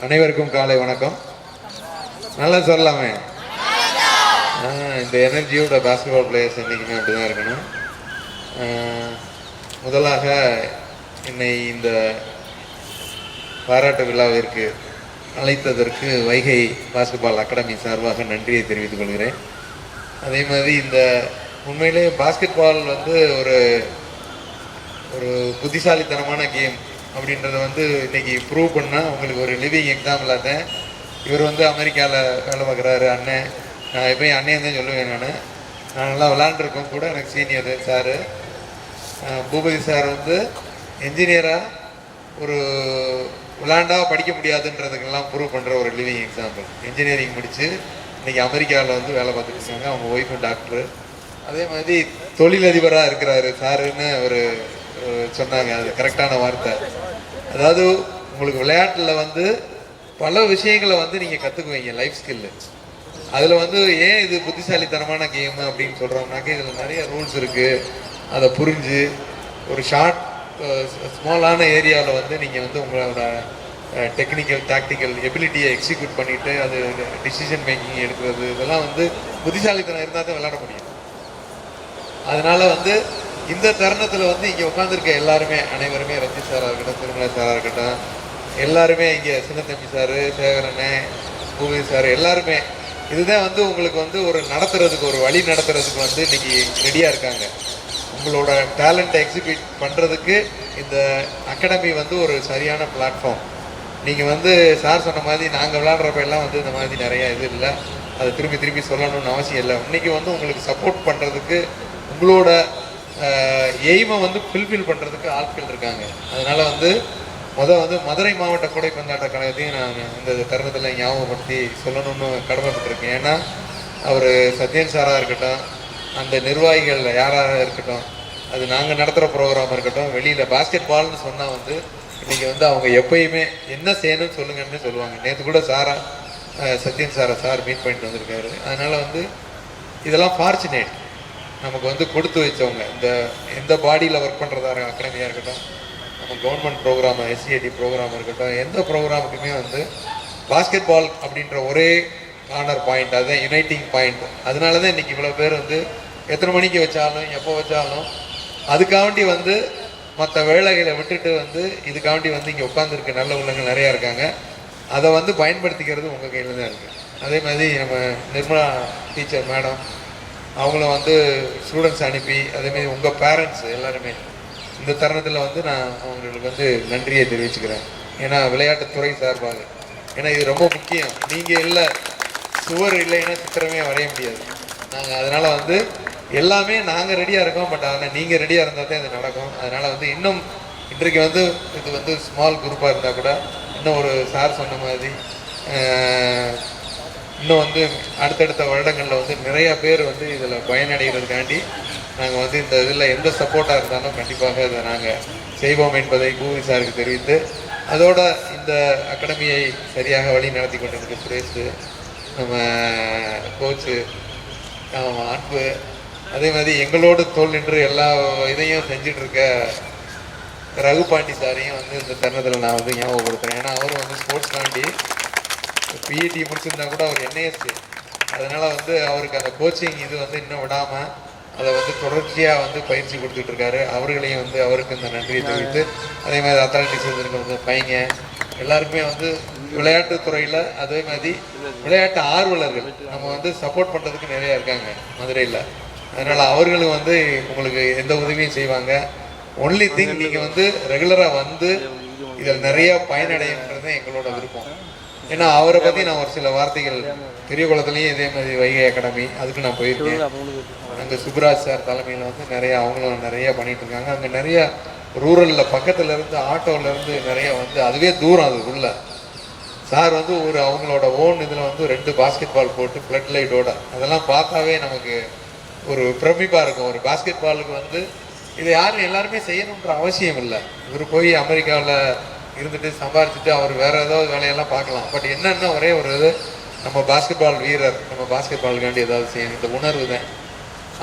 அனைவருக்கும் காலை வணக்கம். நல்லா சொல்லலாமே. இந்த எனர்ஜியோட பாஸ்கெட்பால் பிளேயர்ஸ் என்றைக்குமே அப்படிதான் இருக்கணும். முதலாக என்னை இந்த பாராட்டு விழாவிற்கு அழைத்ததற்கு வைகை பாஸ்கெட்பால் அகாடமி சார்பாக நன்றியை தெரிவித்துக் கொள்கிறேன். அதே மாதிரி இந்த உண்மையிலே பாஸ்கெட்பால் வந்து ஒரு ஒரு புத்திசாலித்தனமான கேம் அப்படின்றத வந்து இன்னைக்கு ப்ரூவ் பண்ணால் உங்களுக்கு ஒரு லிவிங் எக்ஸாம்பிளாக தான். இவர் வந்து அமெரிக்காவில் வேலை பார்க்குறாரு. அண்ணன், நான் எப்பயும் அண்ணன் தான் சொல்லுவேன். நான் நல்லா விளாண்டுருக்கோம் கூட. எனக்கு சீனியர் சாரு பூபதி சார் வந்து என்ஜினியராக ஒரு விளாண்டா படிக்க முடியாதுன்றதுக்கெல்லாம் ப்ரூவ் பண்ணுற ஒரு லிவிங் எக்ஸாம்பிள். இன்ஜினியரிங் முடித்து இன்றைக்கி அமெரிக்காவில் வந்து வேலை பார்த்துட்டு இருக்காங்க. அவங்க ஒய்ஃபு டாக்டரு. அதே மாதிரி தொழிலதிபராக இருக்கிறாரு சாருன்னு ஒரு சொன்னாங்க. அது கரெக்டான வார்த்தை. அதாவது உங்களுக்கு விளையாட்டில் வந்து பல விஷயங்களை வந்து நீங்கள் கற்றுக்குவீங்க, லைஃப் ஸ்கில்லு. அதில் வந்து ஏன் இது புத்திசாலித்தனமான கேமு அப்படின்னு சொல்கிறோம்னாக்க இதில் நிறைய ரூல்ஸ் இருக்குது. அதை புரிஞ்சு ஒரு ஷார்ட் ஸ்மாலான ஏரியாவில் வந்து நீங்கள் வந்து உங்களோட டெக்னிக்கல் டாக்டிக்கல் எபிலிட்டியை எக்ஸிக்யூட் பண்ணிவிட்டு அது டிசிஷன் மேக்கிங் எடுக்கிறது, இதெல்லாம் வந்து புத்திசாலித்தனம் இருந்தால் தான் விளையாட முடியும். அதனால் வந்து இந்த தருணத்தில் வந்து இங்கே உட்காந்துருக்க எல்லாருமே, அனைவருமே, ரஞ்சித் சாராக இருக்கட்டும், திருமலை சாராக இருக்கட்டும், எல்லாருமே இங்கே சின்னத்தம்பி சார், சேகரண்ணே, பூமி சார், எல்லாருமே இதுதான் வந்து உங்களுக்கு வந்து ஒரு நடத்துறதுக்கு, ஒரு வழி நடத்துறதுக்கு வந்து இன்னைக்கு ரெடியாக இருக்காங்க. உங்களோட டேலண்ட்டை எக்ஸிக்யூட் பண்ணுறதுக்கு இந்த அகாடமி வந்து ஒரு சரியான பிளாட்ஃபார்ம். நீங்கள் வந்து சார் சொன்ன மாதிரி நாங்கள் விளையாடுறப்ப எல்லாம் வந்து இந்த மாதிரி நிறையா இது இல்லை, அதை திருப்பி திருப்பி சொல்லணும்னு அவசியம் இல்லை. இன்றைக்கி வந்து உங்களுக்கு சப்போர்ட் பண்ணுறதுக்கு, உங்களோட எய்மை வந்து ஃபில்ஃபில் பண்ணுறதுக்கு ஆட்கள் இருக்காங்க. அதனால் வந்து வந்து மதுரை மாவட்ட கூடைப்பந்தாட்ட கழகத்தையும் நான் இந்த தருணத்தில் ஞாபகப்படுத்தி சொல்லணும்னு கடமைப்பட்டிருக்கேன். ஏன்னா அவர் சத்யன் சாராக இருக்கட்டும், அந்த நிர்வாகிகள் யாராக இருக்கட்டும், அது நாங்கள் நடத்துகிற ப்ரோக்ராமாக இருக்கட்டும், வெளியில் பாஸ்கெட் பால்னு சொன்னால் வந்து இன்றைக்கி வந்து அவங்க எப்பயுமே என்ன செய்யணும்னு சொல்லுங்கன்னு சொல்லுவாங்க. நேற்று கூட சத்யன் சார் மீட் பண்ணிட்டு வந்திருக்காரு. அதனால் வந்து இதெல்லாம் ஃபார்ச்சுனேட், நமக்கு வந்து கொடுத்து வச்சவங்க. எந்த பாடியில் ஒர்க் பண்ணுறதா அகாடமியாக இருக்கட்டும், நம்ம கவர்மெண்ட் ப்ரோக்ராம், எஸ்சிஐடி ப்ரோக்ராம் இருக்கட்டும், எந்த ப்ரோக்ராமுக்குமே வந்து பாஸ்கெட் பால் அப்படின்ற ஒரே கார்னர் பாயிண்ட், அதுதான் யுனைட்டிங் பாயிண்ட். அதனால தான் இன்றைக்கி இவ்வளோ பேர் வந்து எத்தனை மணிக்கு வச்சாலும் எப்போ வச்சாலும் அதுக்காண்டி வந்து மற்ற வேலைகளை விட்டுட்டு வந்து இதுக்காண்டி வந்து இங்கே உட்காந்துருக்க நல்ல உள்ளங்கள் நிறையா இருக்காங்க. அதை வந்து பயன்படுத்திக்கிறது உங்கள் கையில் தான் இருக்குது. அதே மாதிரி நம்ம நிர்மலா டீச்சர் மேடம், அவங்களும் வந்து ஸ்டூடெண்ட்ஸ் அனுப்பி, அதேமாதிரி உங்கள் பேரண்ட்ஸ் எல்லாருமே இந்த தருணத்தில் வந்து நான் அவங்களுக்கு வந்து நன்றியை தெரிவிச்சுக்கிறேன். ஏன்னா விளையாட்டுத்துறை சார்பாக, ஏன்னா இது ரொம்ப முக்கியம். நீங்கள் இல்லை, சுவர் இல்லைன்னா சித்திரமே வரைய முடியாது. நாங்கள் அதனால் வந்து எல்லாமே நாங்கள் ரெடியாக இருக்கோம். பட் ஆனால் நீங்கள் ரெடியாக இருந்தால் தான் இது நடக்கும். அதனால் வந்து இன்னும் இன்றைக்கு வந்து இது வந்து ஸ்மால் குரூப்பாக இருந்தால் கூட இன்னும் ஒரு சார் சொன்ன மாதிரி இன்னும் வந்து அடுத்தடுத்த வருடங்களில் வந்து நிறையா பேர் வந்து இதில் பயனடைகிறதுக்காண்டி நாங்கள் வந்து இந்த இதில் எந்த சப்போர்ட்டாக இருந்தாலும் கண்டிப்பாக இதை நாங்கள் செய்வோம் என்பதை பூமி சாருக்கு தெரிவித்து, அதோட இந்த அகாடமியை சரியாக வழி நடத்தி கொண்டிருக்க சுரேஷ், நம்ம கோச்சு அன்பு, அதே மாதிரி எங்களோடு தோல் நின்று எல்லா இதையும் செஞ்சிட்ருக்க ரகுபாண்டி சாரையும் வந்து இந்த தருணத்தில் நான் வந்து ஞாபகப்படுத்துகிறேன். ஏன்னா அவரும் வந்து ஸ்போர்ட்ஸ் தாண்டி பிஇடி முடிச்சிருந்தா கூட அவர் என்ஏஎஸ்சி, அதனால் வந்து அவருக்கு அந்த கோச்சிங் இது வந்து இன்னும் விடாமல் அதை வந்து தொடர்ச்சியாக வந்து பயிற்சி கொடுத்துட்ருக்காரு. அவர்களையும் வந்து அவருக்கு இந்த நன்றியை தெரிவித்து, அதே மாதிரி அத்தாரிட்டிஸ் வந்து பையங்க எல்லாருக்குமே வந்து விளையாட்டுத்துறையில், அதே மாதிரி விளையாட்டு ஆர்வலர்கள் நம்ம வந்து சப்போர்ட் பண்ணுறதுக்கு நிறையா இருக்காங்க மதுரையில். அதனால் அவர்களும் வந்து உங்களுக்கு எந்த உதவியும் செய்வாங்க. ஒன்லி திங் நீங்கள் வந்து ரெகுலராக வந்து இதில் நிறைய பயனடைன்றது எங்களோட விருப்பம். ஏன்னா அவரை பற்றி நான் ஒரு சில வார்த்தைகள், பெரிய குளத்துலேயும் இதே மாதிரி வைகை அகாடமி, அதுக்கு நான் போயிருக்கேன். அங்கே சுப்ராஜ் சார் தலைமையில் வந்து நிறையா அவங்களும் நிறையா பண்ணிகிட்டு இருக்காங்க. அங்கே நிறையா ரூரலில் பக்கத்துலேருந்து ஆட்டோவிலேருந்து நிறையா வந்து, அதுவே தூரம் அது உள்ள. சார் வந்து ஒரு அவங்களோட ஓன் இதில் வந்து 2 பாஸ்கெட் பால் போட்டு ஃப்ளட் லைட்டோட, அதெல்லாம் பார்த்தாவே நமக்கு ஒரு பிரமிப்பாக இருக்கும். ஒரு பாஸ்கெட் பாலுக்கு வந்து இதை யாரும் எல்லாருமே செய்யணுன்ற அவசியம் இல்லை. இவர் போய் அமெரிக்காவில் இருந்துட்டு சம்பாரிச்சுட்டு அவர் வேறு ஏதாவது வேலையெல்லாம் பார்க்கலாம். பட் என்னென்னா ஒரே ஒரு இது, நம்ம பாஸ்கெட் பால் வீரர், நம்ம பாஸ்கெட் பாலுக்காண்டி ஏதாவது செய்யணும், இந்த உணர்வு தான்.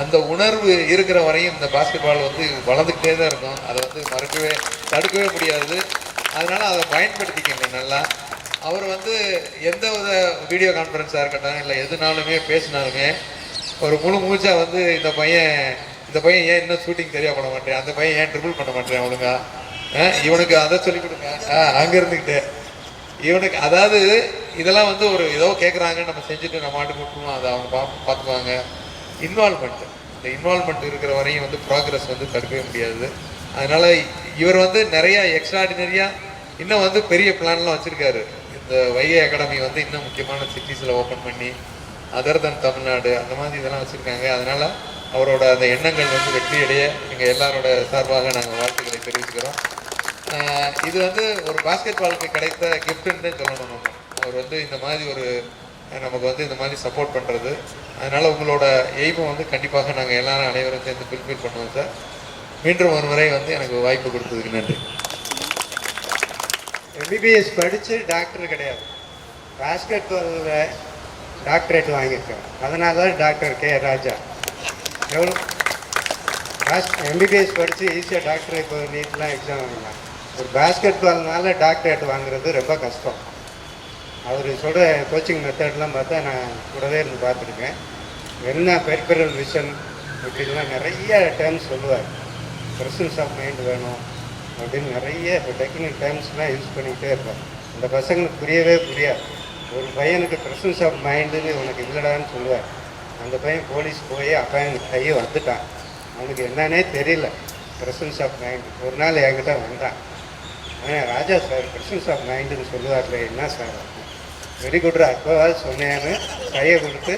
அந்த உணர்வு இருக்கிற வரையும் இந்த பாஸ்கெட் பால் வந்து வளர்ந்துக்கிட்டே தான் இருக்கும். அதை வந்து தடுக்கவே முடியாது. அதனால் அதை பயன்படுத்திக்கங்க நல்லா. அவர் வந்து எந்த வித வீடியோ கான்ஃபரன்ஸாக இருக்கட்டும் இல்லை எதுனாலுமே பேசினாலுமே ஒரு முழு மூச்சா வந்து இந்த பையன் ஏன் இன்னும் ஷூட்டிங் சரியா பண்ண மாட்டேன், அந்த பையன் ஏன் ட்ரிபிள் பண்ண மாட்டேன் ஒழுங்கா, இவனுக்கு அதை சொல்லி கொடுங்க, அங்கே இருந்துக்கிட்டு இவனுக்கு, அதாவது இதெல்லாம் வந்து ஒரு ஏதோ கேட்குறாங்க நம்ம செஞ்சுட்டு நம்ம மாட்டு விட்டுருவோம், அதை அவங்க பார்த்துக்குவாங்க. இன்வால்மெண்ட், இந்த இன்வால்மெண்ட் இருக்கிற வரையும் வந்து ப்ராக்ரஸ் வந்து தடுக்கவே முடியாது. அதனால இவர் வந்து நிறைய எக்ஸ்ட்ராடினரியா இன்னும் வந்து பெரிய பிளான்லாம் வச்சிருக்காரு. இந்த வைகை அகாடமி வந்து இன்னும் முக்கியமான சிட்டிஸில் ஓப்பன் பண்ணி அதர் தன் தமிழ்நாடு அந்த மாதிரி இதெல்லாம் வச்சுருக்காங்க. அதனால் அவரோட அந்த எண்ணங்கள் வந்து வெற்றியடைய எங்கள் எல்லாரோட சார்பாக நாங்கள் வாழ்த்துக்களை தெரிவிச்சுக்கிறோம். இது வந்து ஒரு பாஸ்கெட் பாலுக்கு கிடைத்த கிஃப்ட்டுன்னு சொல்லணும். நம்ம அவர் வந்து இந்த மாதிரி ஒரு நமக்கு வந்து இந்த மாதிரி சப்போர்ட் பண்ணுறது. அதனால் உங்களோட எய்மை வந்து கண்டிப்பாக நாங்கள் எல்லாரும் அனைவரும் சேர்ந்து ஃபுல்ஃபில் பண்ணுவோம் சார். மீண்டும் ஒரு முறை வந்து எனக்கு வாய்ப்பு கொடுத்ததுக்கு நன்றி. எம்பிபிஎஸ் படித்து டாக்டர் கிடையாது, பாஸ்கெட் பாலில் டாக்டரேட் வாங்கியிருக்கேன். அதனால தான் டாக்டர் கே ராஜா. எவ்வளோ எம்பிபிஎஸ் படித்து ஈஸியாக டாக்டர் இப்போ நீட்லாம் எக்ஸாம் வாங்கலாம். ஒரு பாஸ்கெட் பால்னால டாக்டரேட் வாங்குறது ரொம்ப கஷ்டம். அவர் சொல்கிற கோச்சிங் மெத்தட்லாம் பார்த்தா நான் கூடவே இருந்து பார்த்துருக்கேன். என்ன பெரிபெரல் விஷன் இப்படிலாம் நிறைய டேர்ம்ஸ் சொல்லுவார். ப்ரெசன்ஸ் ஆஃப் மைண்ட் வேணும் அப்படின்னு நிறைய இப்போ டெக்னிக் டேர்ம்ஸ்லாம் யூஸ் பண்ணிக்கிட்டே இருப்பார். அந்த பசங்களுக்கு புரியவே புரியாது. ஒரு பையனுக்கு ப்ரெசன்ஸ் ஆஃப் மைண்டுன்னு உனக்கு இல்லைடான்னு சொல்லுவார். அந்த பையன் போலீஸ் போய் அப்பையன் கையை வந்துட்டான், அவனுக்கு என்னன்னே தெரியல ப்ரெசன்ஸ் ஆஃப் மைண்டு. ஒரு நாள் என்கிட்ட வந்தான், ராஜா சார் ப்ரெசன்ஸ் ஆஃப் மைண்டுன்னு சொல்லுவார்ல, என்ன சார் வெரி குட்ரா, அப்போவாது சொன்னேன்னு கையை கொடுத்து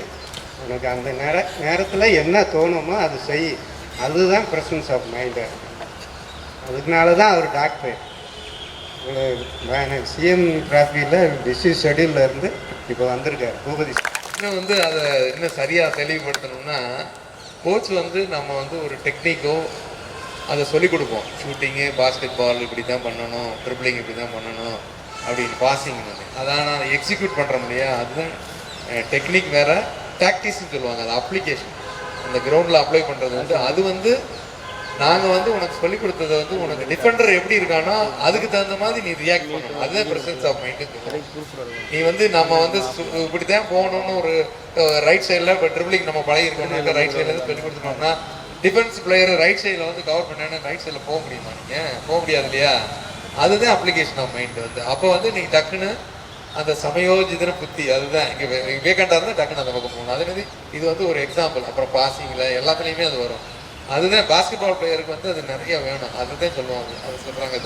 உனக்கு அந்த நேரத்தில் என்ன தோணுமோ அது செய், அதுதான் ப்ரெசன்ஸ் ஆஃப் மைண்டு. அதனால தான் அவர் டாக்டர். சிஎம் டிராஃபியில் பிஸி ஷெடியூலில் இருந்து இப்போ வந்திருக்கார் பூபதி. இன்னும் வந்து அதை இன்னும் சரியாக தெளிவுபடுத்தணும்னா, கோச் வந்து நம்ம வந்து ஒரு டெக்னிக்கோ அதை சொல்லிக் கொடுப்போம். ஷூட்டிங்கு, பாஸ்கெட் பால் இப்படி தான் பண்ணணும், ட்ரிபிளிங் இப்படி தான் பண்ணணும் அப்படின்னு, பாசிங் வந்து அதான் நான் எக்ஸிக்யூட் பண்ணுறோம் இல்லையா, அதுதான் டெக்னிக். வேறு டாக்டிக்ஸ்ன்னு சொல்லுவாங்க, அது அப்ளிகேஷன். அந்த கிரவுண்டில் அப்ளை பண்ணுறது வந்து அது வந்து நாங்கள் வந்து உனக்கு சொல்லிக் கொடுத்தது வந்து உனக்கு டிஃபெண்டர் எப்படி இருக்கானோ அதுக்கு தகுந்த மாதிரி நீ ரியாக்ட் பண்ணணும். அதுதான் ப்ரெசன்ஸ் ஆஃப் மைண்டு. நீ வந்து நம்ம வந்து இப்படி தான் போகணும்னு ஒரு ரைட் சைடில் இப்போ ட்ரிபிளிங் நம்ம பழகிருக்கோம்னா ரைட் சைடில் இருந்து சொல்லிக் கொடுத்துட்டோம்னா டிஃபென்ஸ் பிளேயர் ரைட் சைடில் வந்து கவர் பண்ணேன்னு ரைட் சைடில் போக முடியுமா? நீங்கள் போக முடியாது இல்லையா? அதுதான் அப்ளிகேஷன் ஆஃப் மைண்டு வந்து. அப்போ வந்து நீ டக்குன்னு அந்த சமயோஜிதர புத்தி, அதுதான் இங்கே விவேகாண்டா இருந்தால் டக்குன்னு அந்த பக்கம் போகணும். அதே மாதிரி இது வந்து ஒரு எக்ஸாம்பிள். அப்புறம் பாசிங்கில் எல்லாத்துலேயுமே அது வரும். அதுதான் பாஸ்கெட் பால் பிளேயருக்கு வந்து அது நிறைய வேணும். அதுதான் சொல்லுவாங்க, அது சொல்கிறாங்க.